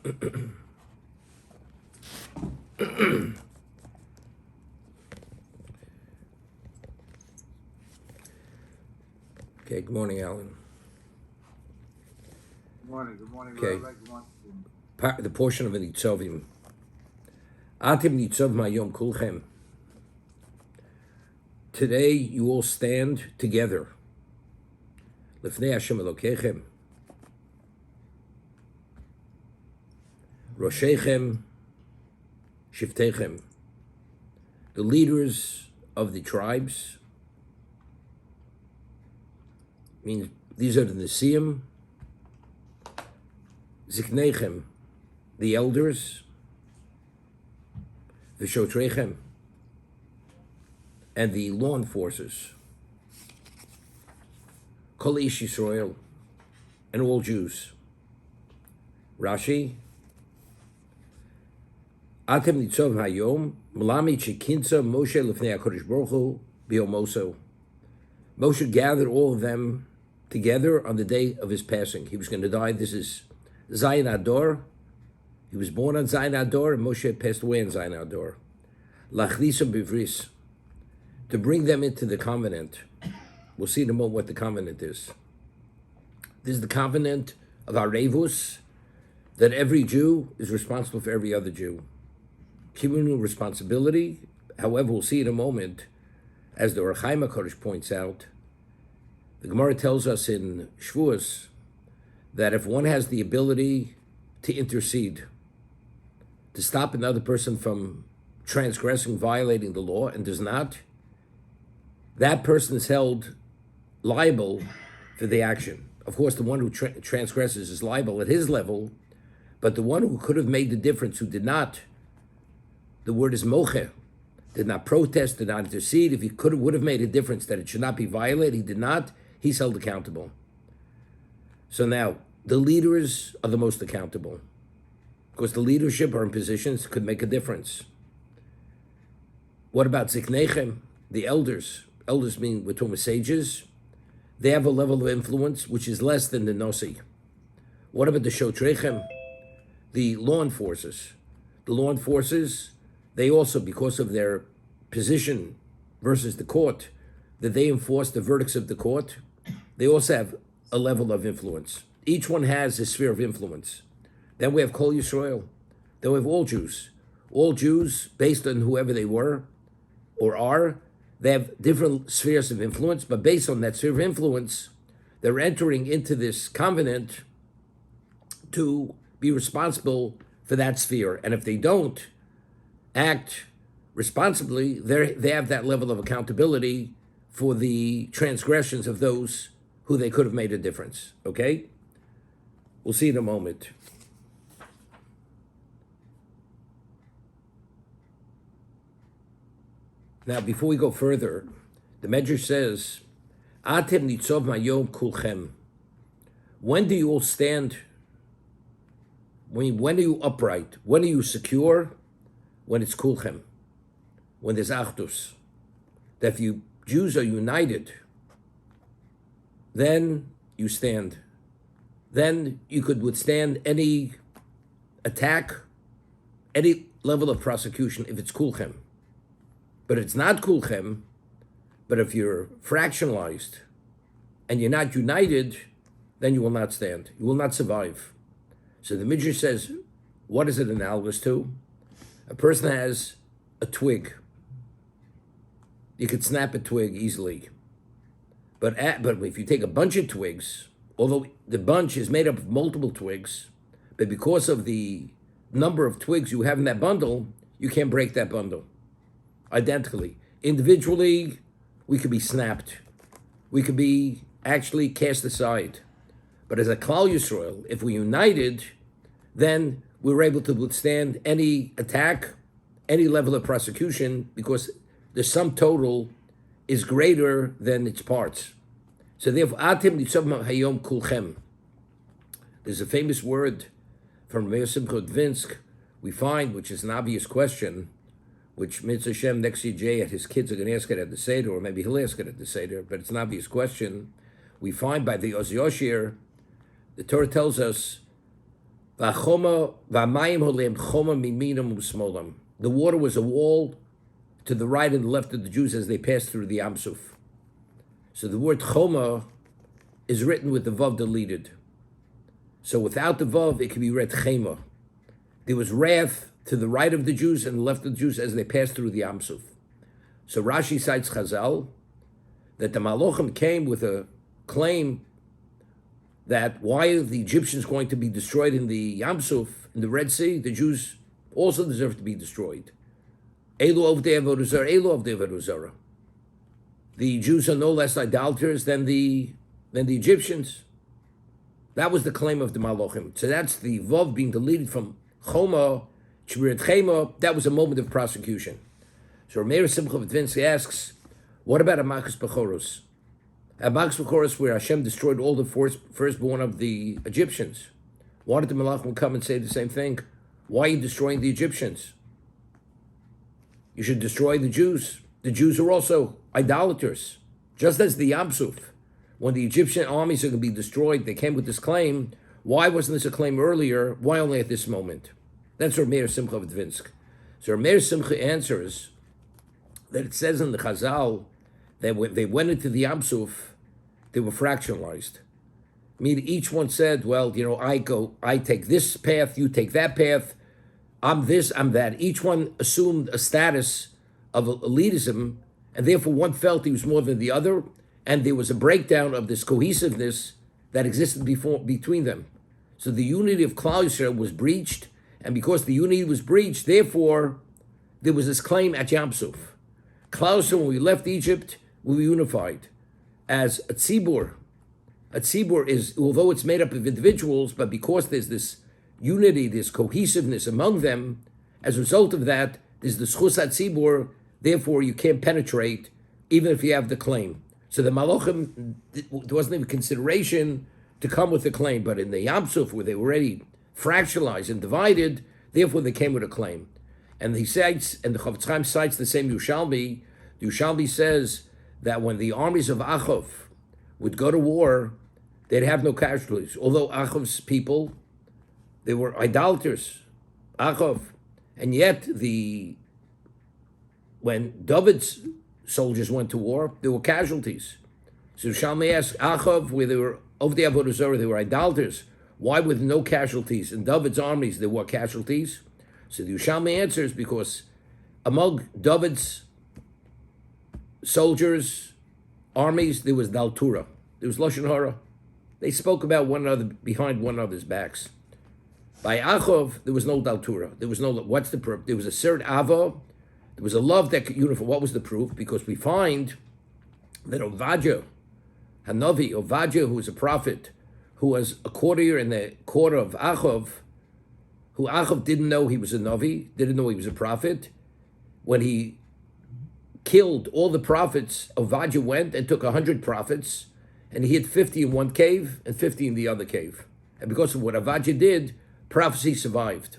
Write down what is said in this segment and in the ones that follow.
Okay, good morning, Alan. Good morning, Okay, Rabbi. Good morning. the portion of the Nitzovim. Atim Nitzov Mayom Kulchem. Today you all stand together. Lifnei Hashem Elokechem. Roshechem Shiftechem. The leaders of the tribes. Means these are the Nesiim. Ziknechem, the elders. V'shotrechem, and the law enforcers. Kol Ish Yisrael, and all Jews. Rashi, Atem Nitzov Hayom, Malami Chikinza Moshe Lefnei HaKadosh Baruch Hu B'yomoso. Moshe gathered all of them together on the day of his passing. He was going to die. This is Zayin Ador. He was born on Zayin Ador, and Moshe passed away on Zayin Ador. Lachlisam Bivris, to bring them into the covenant. We'll see in a moment what the covenant is. This is the covenant of Arevus, that every Jew is responsible for every other Jew. Communal responsibility. However, we'll see in a moment, as the Or Chaim HaKadosh points out, the Gemara tells us in Shavuos that if one has the ability to intercede, to stop another person from transgressing, violating the law, and does not, that person is held liable for the action. Of course, the one who transgresses is liable at his level, but the one who could have made the difference, who did not, the word is moche, did not protest, did not intercede. If he would have made a difference that it should not be violated, he did not, he's held accountable. So now, the leaders are the most accountable, because the leadership are in positions could make a difference. What about Ziknechem, the elders? Elders mean we're talking about sages. They have a level of influence which is less than the Nosi. What about the Shotrechem, the law enforcers? The law enforcers, they also, because of their position versus the court, that they enforce the verdicts of the court, they also have a level of influence. Each one has a sphere of influence. Then we have Kol Yisrael. Then we have all Jews. All Jews, based on whoever they were or are, they have different spheres of influence, but based on that sphere of influence, they're entering into this covenant to be responsible for that sphere. And if they don't act responsibly, they have that level of accountability for the transgressions of those who they could have made a difference, okay? We'll see in a moment. Now, before we go further, the Medrash says, Atem nitzov mayom kulchem. When do you all stand? When are you upright? When are you secure? When it's kulchem. When there's achdus. That if you Jews are united, then you stand. Then you could withstand any attack, any level of prosecution if it's kulchem. But it's not kulchem, but if you're fractionalized and you're not united, then you will not stand. You will not survive. So the Midrash says, what is it analogous to? A person has a twig. You could snap a twig easily. But if you take a bunch of twigs, although the bunch is made up of multiple twigs, but because of the number of twigs you have in that bundle, you can't break that bundle. Identically. Individually, we could be snapped. We could be actually cast aside. But as a Klal Yisrael, if we united, then we were able to withstand any attack, any level of prosecution, because the sum total is greater than its parts. So therefore, Atem Nitzov Hayom Kulchem. There's a famous word from Meir Simcha Dvinsk we find, which is an obvious question, which Mitzvah Hashem next year, his kids are going to ask it at the Seder, or maybe he'll ask it at the Seder, but it's an obvious question. We find by the Oz Yoshir, the Torah tells us, V'achoma v'amayim holem choma miminam u'smolam. The water was a wall to the right and the left of the Jews as they passed through the Yam Suf. So the word choma is written with the vav deleted. So without the vav, it can be read chema. There was wrath to the right of the Jews and the left of the Jews as they passed through the Yam Suf. So Rashi cites Chazal that the Malachim came with a claim that why are the Egyptians going to be destroyed in the Yam Suf, in the Red Sea? The Jews also deserve to be destroyed. Elu Ovdei Avodah Zarah, Elu Ovdei Avodah Zarah. The Jews are no less idolaters than the Egyptians. That was the claim of the Malachim. So that's the Vav being deleted from Choma, Shmirat Chema. That was a moment of prosecution. So Rameir Simcha Vitvinsky asks, what about Amakas Bechoros? Amakas Bechoros, where Hashem destroyed all the firstborn of the Egyptians. Why did the Malachim come and say the same thing? Why are you destroying the Egyptians? You should destroy the Jews. The Jews are also idolaters. Just as the Yam Suf, when the Egyptian armies are going to be destroyed, they came with this claim. Why wasn't this a claim earlier? Why only at this moment? That's Rameir Simcha Vitvinsk. So Rameir Simcha answers that it says in the Chazal that when they went into the Yam Suf, they were fractionalized. I mean, each one said, well, I take this path, you take that path, I'm this, I'm that. Each one assumed a status of elitism, and therefore one felt he was more than the other, and there was a breakdown of this cohesiveness that existed between them. So the unity of Klal Yisrael was breached, and because the unity was breached, therefore, there was this claim at Yam Suf. Klal Yisrael, when we left Egypt, we were unified. As a tzibur is, although it's made up of individuals, but because there's this unity, this cohesiveness among them, as a result of that, there's the schus tzibur, therefore you can't penetrate, even if you have the claim. So the Malachim, there wasn't even consideration to come with the claim, but in the Yam Suf, where they were already fractionalized and divided, therefore they came with a claim. And he cites, and the Chofetz Chaim cites the same Yerushalmi. The Yerushalmi says that when the armies of Achav would go to war, they'd have no casualties. Although Achav's people, they were idolaters, Achav, and yet when David's soldiers went to war, there were casualties. So Yerushalmi asks, Achav, where they were of the Avodah Zarah, they were idolaters. Why with no casualties? In David's armies, there were casualties. So the Yerushalmi answers because among David's soldiers, armies, there was Daltura. There was Lashon Hara. They spoke about one another behind one another's backs. By Achav, there was no Daltura. There was no, what's the proof? There was a Serd Ava. There was a love that could unify. What was the proof? Because we find that Ovadia, Hanavi, Ovadia, who was a prophet, who was a courtier in the court of Achav, who Achav didn't know he was a Navi, didn't know he was a prophet. When he killed all the prophets, Ovadia went and took 100 prophets, and he hid 50 in one cave and 50 in the other cave. And because of what Ovadia did, prophecy survived.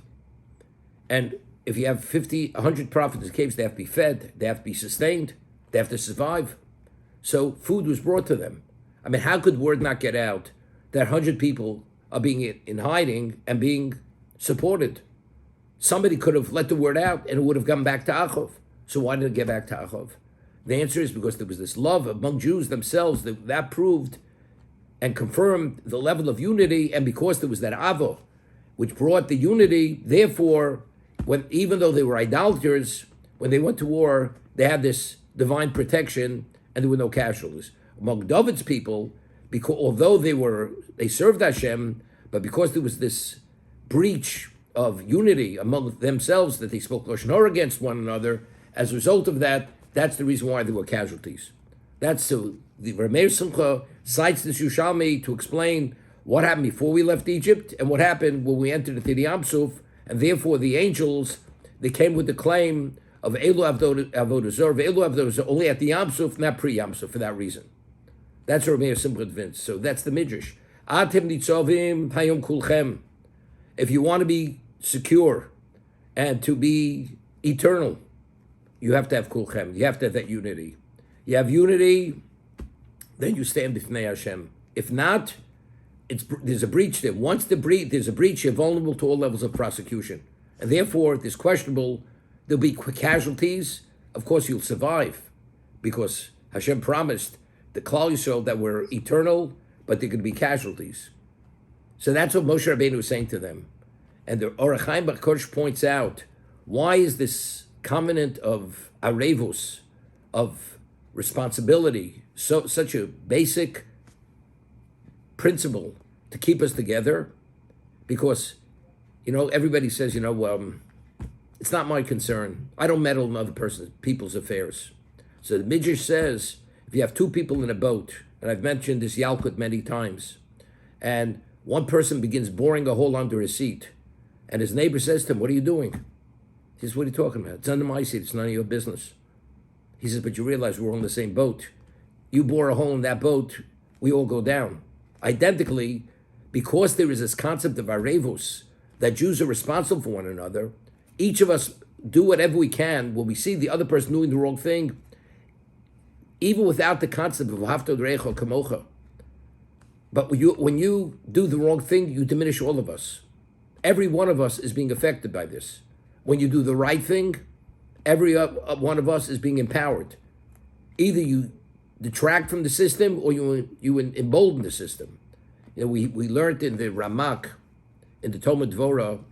And if you have 100 prophets in caves, they have to be fed, they have to be sustained, they have to survive. So food was brought to them. I mean, how could word not get out that 100 people are being in hiding and being supported? Somebody could have let the word out and it would have gone back to Achav. So why did it get back to Achav? The answer is because there was this love among Jews themselves that proved and confirmed the level of unity, and because there was that Avo, which brought the unity, therefore, even though they were idolaters, when they went to war, they had this divine protection and there were no casualties. Among David's people, because although they served Hashem, but because there was this breach of unity among themselves that they spoke Lashon Hara against one another, as a result of that, that's the reason why there were casualties. That's so the Rameir Simcha cites this Yerushalmi to explain what happened before we left Egypt and what happened when we entered the Yam Suf, and therefore the angels, they came with the claim of Elu Avodah Zarah, Elu Avodah Zarah only at the Yam Suf, not pre-Yam Suf, for that reason. That's Rameir Simcha Vince. So that's the Midrash. Atem nitzovim hayom kulchem. If you want to be secure and to be eternal, you have to have kulchem. You have to have that unity. You have unity, then you stand b'fnei Hashem. If not, there's a breach there. Once there's a breach, you're vulnerable to all levels of prosecution, and therefore it is questionable. There'll be casualties. Of course, you'll survive, because Hashem promised the Klal Yisrael that we're eternal, but there could be casualties. So that's what Moshe Rabbeinu was saying to them. And the Orach Chaim HaKadosh points out, why is this covenant of arevus, of responsibility, such a basic principle to keep us together? Because, everybody says, it's not my concern. I don't meddle in other people's affairs. So the Midrash says, if you have two people in a boat, and I've mentioned this Yalkut many times, and one person begins boring a hole under his seat, and his neighbor says to him, "What are you doing?" He says, "What are you talking about? It's under my seat. It's none of your business." He says, "But you realize we're on the same boat. You bore a hole in that boat, we all go down." Identically, because there is this concept of arevus, that Jews are responsible for one another, each of us do whatever we can when we see the other person doing the wrong thing, even without the concept of hafta d'recho kamocha. But when you do the wrong thing, you diminish all of us. Every one of us is being affected by this. When you do the right thing, every one of us is being empowered. Either you detract from the system or you embolden the system. We learned in the Ramak, in the Talmud Dvorah,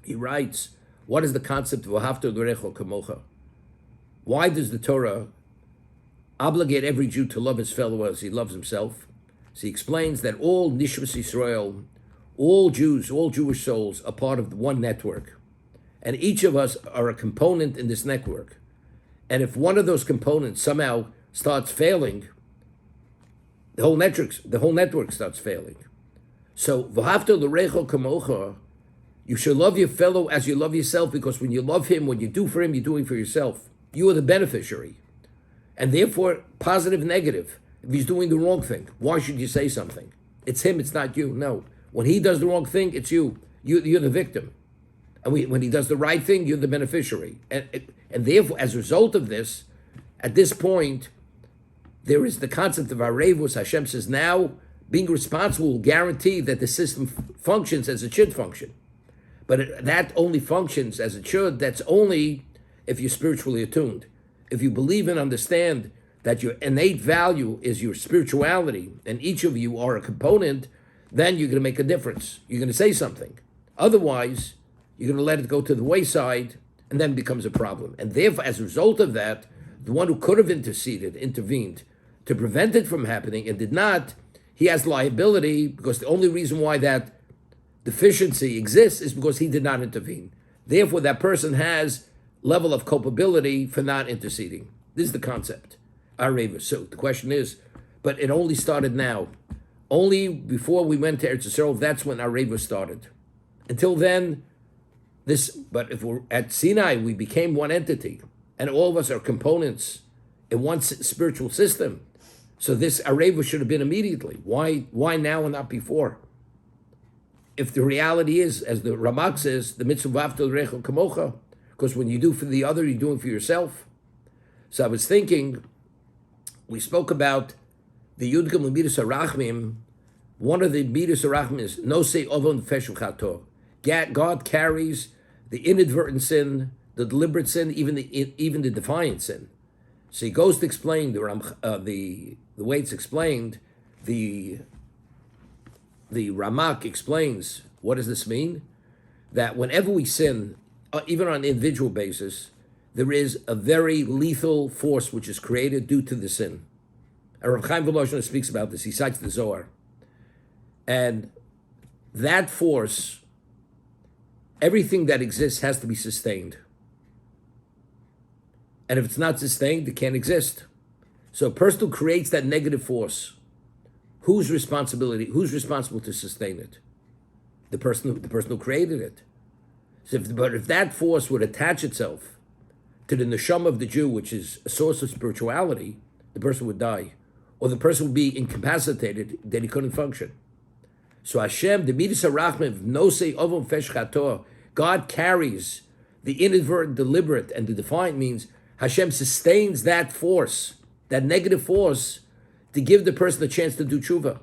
he writes, what is the concept of hafta d'recho kamocha? Why does the Torah obligate every Jew to love his fellow as he loves himself? So he explains that all Nishmas Yisrael, all Jews, all Jewish souls are part of one network. And each of us are a component in this network. And if one of those components somehow starts failing, the whole network starts failing. So, v'hafta l'recho kamocha, you should love your fellow as you love yourself, because when you love him, when you do for him, you're doing for yourself. You are the beneficiary. And therefore, positive, negative. If he's doing the wrong thing, why should you say something? It's him, it's not you. No. When he does the wrong thing, it's you. You're the victim. And when he does the right thing, you're the beneficiary. And therefore, as a result of this, at this point, there is the concept of arevus. Hashem says, now, being responsible will guarantee that the system functions as it should function. But that only functions as it should. That's only if you're spiritually attuned. If you believe and understand that your innate value is your spirituality, and each of you are a component, then you're going to make a difference. You're going to say something. Otherwise, you're going to let it go to the wayside, and then it becomes a problem. And therefore, as a result of that, the one who could have intervened to prevent it from happening and did not, he has liability, because the only reason why that deficiency exists is because he did not intervene. Therefore, that person has level of culpability for not interceding. This is the concept. Areva. So the question is, but it only started now. Only before we went to Eretz Yisrael, that's when Areva started. Until then, but if we're at Sinai, we became one entity, and all of us are components in one spiritual system. So this Areva should have been immediately. Why now and not before? If the reality is, as the Ramak says, the mitzvah v'ahavta l'recho kamocha, because when you do for the other, you're doing for yourself. So I was thinking, we spoke about the Yudgam L'midas HaRachmim. One of the Midas HaRachmim is Nosei Ovon Feshu Chato. God carries the inadvertent sin, the deliberate sin, even the defiant sin. So he goes to explain the way it's explained. The Ramak explains, what does this mean? That whenever we sin, even on an individual basis, there is a very lethal force which is created due to the sin. And Rav Chaim Volozhin speaks about this. He cites the Zohar. And that force, everything that exists has to be sustained. And if it's not sustained, it can't exist. So a person who creates that negative force, whose responsible to sustain it? The person who created it. So if that force would attach itself to the neshama of the Jew, which is a source of spirituality, the person would die. Or the person would be incapacitated, that he couldn't function. So Hashem, the Midas HaRachmim, Nosei Ovon Fesh Chato, God carries the inadvertent, deliberate, and the defiant means Hashem sustains that force, that negative force, to give the person a chance to do tshuva.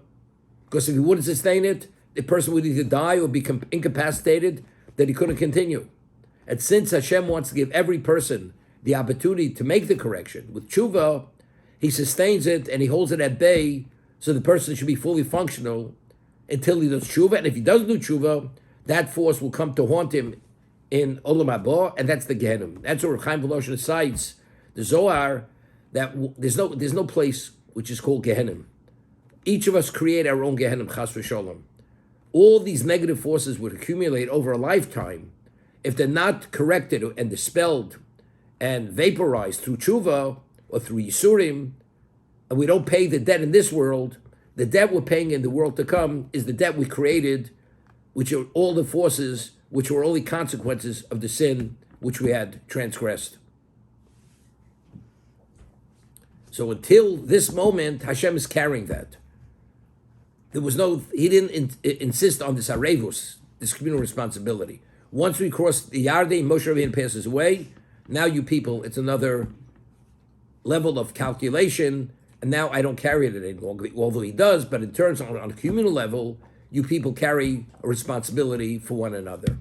Because if he wouldn't sustain it, the person would either die or become incapacitated, that he couldn't continue. And since Hashem wants to give every person the opportunity to make the correction with tshuva, he sustains it and he holds it at bay, so the person should be fully functional until he does tshuva. And if he doesn't do tshuva, that force will come to haunt him in Olam Haba, and that's the Gehenim. That's what Chaim Voloshin cites the Zohar, that there's no place which is called Gehenim. Each of us create our own Gehenim, Chas v'Sholom. All these negative forces would accumulate over a lifetime. If they're not corrected and dispelled and vaporized through tshuva or through yisurim, and we don't pay the debt in this world, the debt we're paying in the world to come is the debt we created, which are all the forces which were only consequences of the sin which we had transgressed. So until this moment, Hashem is carrying that. He didn't insist on this arevus, this communal responsibility. Once we cross the Yarden, Moshe Rabbeinu passes away. Now you people, it's another level of calculation, and now I don't carry it any longer, although he does, but in terms on a communal level, you people carry a responsibility for one another.